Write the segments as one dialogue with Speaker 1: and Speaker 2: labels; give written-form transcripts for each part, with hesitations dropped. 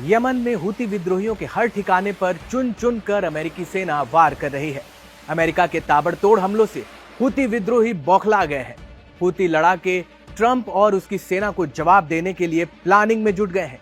Speaker 1: Yemen में Houthi विद्रोहियों के हर ठिकाने पर चुन चुन कर अमेरिकी सेना वार कर रही है। अमेरिका के ताबड़तोड़ हमलों से हूती विद्रोही बौखला गए हैं। हूती लड़ाके ट्रंप और उसकी सेना को जवाब देने के लिए प्लानिंग में जुट गए हैं।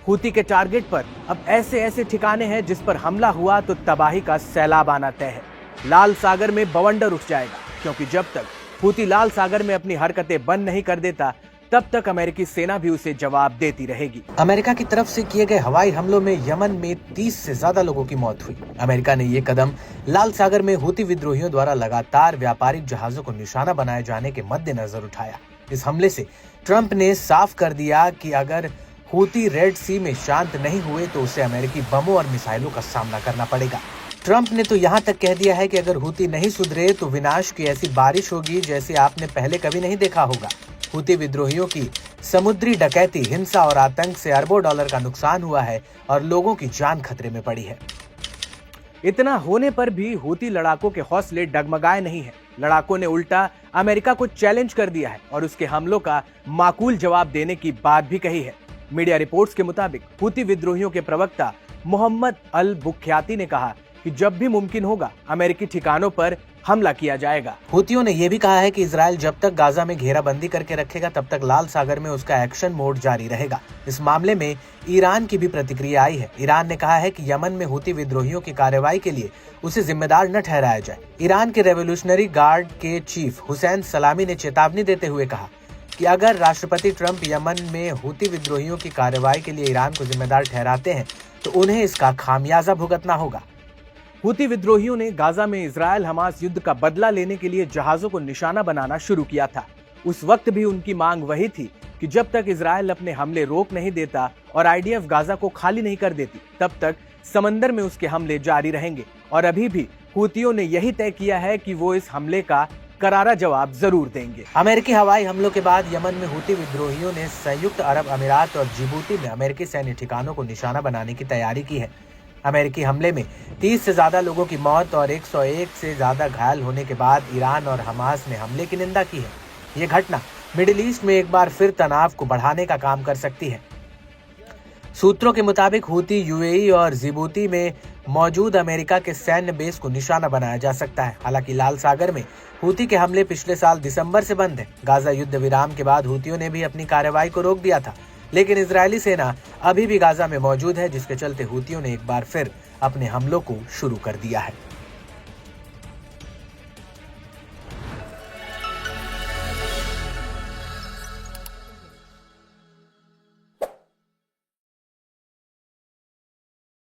Speaker 1: हूती के टारगेट पर अब ऐसे ऐसे ठिकाने हैं जिस पर हमला हुआ तो तबाही का सैलाब आना तय है। लाल सागर में बवंडर उठ जाएगा, क्योंकि जब तक हूती लाल सागर में अपनी हरकतें बंद नहीं कर देता तब तक अमेरिकी सेना भी उसे जवाब देती रहेगी।
Speaker 2: अमेरिका की तरफ से किए गए हवाई हमलों में यमन में 30 से ज्यादा लोगों की मौत हुई। अमेरिका ने ये कदम लाल सागर में हूती विद्रोहियों द्वारा लगातार व्यापारिक जहाजों को निशाना बनाए जाने के मद्देनजर उठाया। इस हमले से ट्रंप ने साफ कर दिया कि अगर हूती रेड सी में शांत नहीं हुए तो उसे अमेरिकी बमों और मिसाइलों का सामना करना पड़ेगा। ट्रंप ने तो यहाँ तक कह दिया है कि अगर हूती नहीं सुधरे तो विनाश की ऐसी बारिश होगी जैसे आपने पहले कभी नहीं देखा होगा। हूती विद्रोहियों की समुद्री डकैती, हिंसा और आतंक से अरबों डॉलर का नुकसान हुआ है और लोगों की जान खतरे में पड़ी है।
Speaker 1: इतना होने पर भी हूती लड़ाकों के हौसले डगमगाए नहीं हैं। लड़ाकों ने उल्टा अमेरिका को चैलेंज कर दिया है और उसके हमलों का माकूल जवाब देने की बात भी कही है। मीडिया रिपोर्ट्स के मुताबिक हूती विद्रोहियों के प्रवक्ता मोहम्मद अल बुख्याती ने कहा कि जब भी मुमकिन होगा अमेरिकी ठिकानों पर हमला किया जाएगा।
Speaker 2: हूतियों ने यह भी कहा है कि इजराइल जब तक गाजा में घेराबंदी करके रखेगा तब तक लाल सागर में उसका एक्शन मोड जारी रहेगा। इस मामले में ईरान की भी प्रतिक्रिया आई है। ईरान ने कहा है कि यमन में हूती विद्रोहियों की कार्रवाई के लिए उसे जिम्मेदार न ठहराया जाए। ईरान के रेवोल्यूशनरी गार्ड के चीफ हुसैन सलामी ने चेतावनी देते हुए कहा कि अगर राष्ट्रपति ट्रंप यमन में हूती विद्रोहियों की कार्रवाई के लिए ईरान को जिम्मेदार ठहराते हैं तो उन्हें इसका खामियाजा भुगतना होगा।
Speaker 1: हूती विद्रोहियों ने गाजा में इजरायल हमास युद्ध का बदला लेने के लिए जहाजों को निशाना बनाना शुरू किया था। उस वक्त भी उनकी मांग वही थी कि जब तक इजरायल अपने हमले रोक नहीं देता और आईडीएफ गाजा को खाली नहीं कर देती तब तक समंदर में उसके हमले जारी रहेंगे। और अभी भी हूतियों ने यही तय किया है कि वो इस हमले का करारा जवाब जरूर देंगे।
Speaker 2: अमेरिकी हवाई हमलों के बाद यमन में हूती विद्रोहियों ने संयुक्त अरब अमीरात और जिबूती में अमेरिकी सैन्य ठिकानों को निशाना बनाने की तैयारी की है। अमेरिकी हमले में 30 से ज्यादा लोगों की मौत और 101 से ज्यादा घायल होने के बाद ईरान और हमास ने हमले की निंदा की है। ये घटना मिडिल ईस्ट में एक बार फिर तनाव को बढ़ाने का काम कर सकती है। सूत्रों के मुताबिक हूती यूएई और जिबूती में मौजूद अमेरिका के सैन्य बेस को निशाना बनाया जा सकता है। हालांकि लाल सागर में हूती के हमले पिछले साल दिसंबर से बंद है। गाजा युद्ध विराम के बाद हूतियों ने भी अपनी कार्रवाई को रोक दिया था, लेकिन इजरायली सेना अभी भी गाजा में मौजूद है, जिसके चलते हूतियों ने एक बार फिर अपने हमलों को शुरू कर दिया है।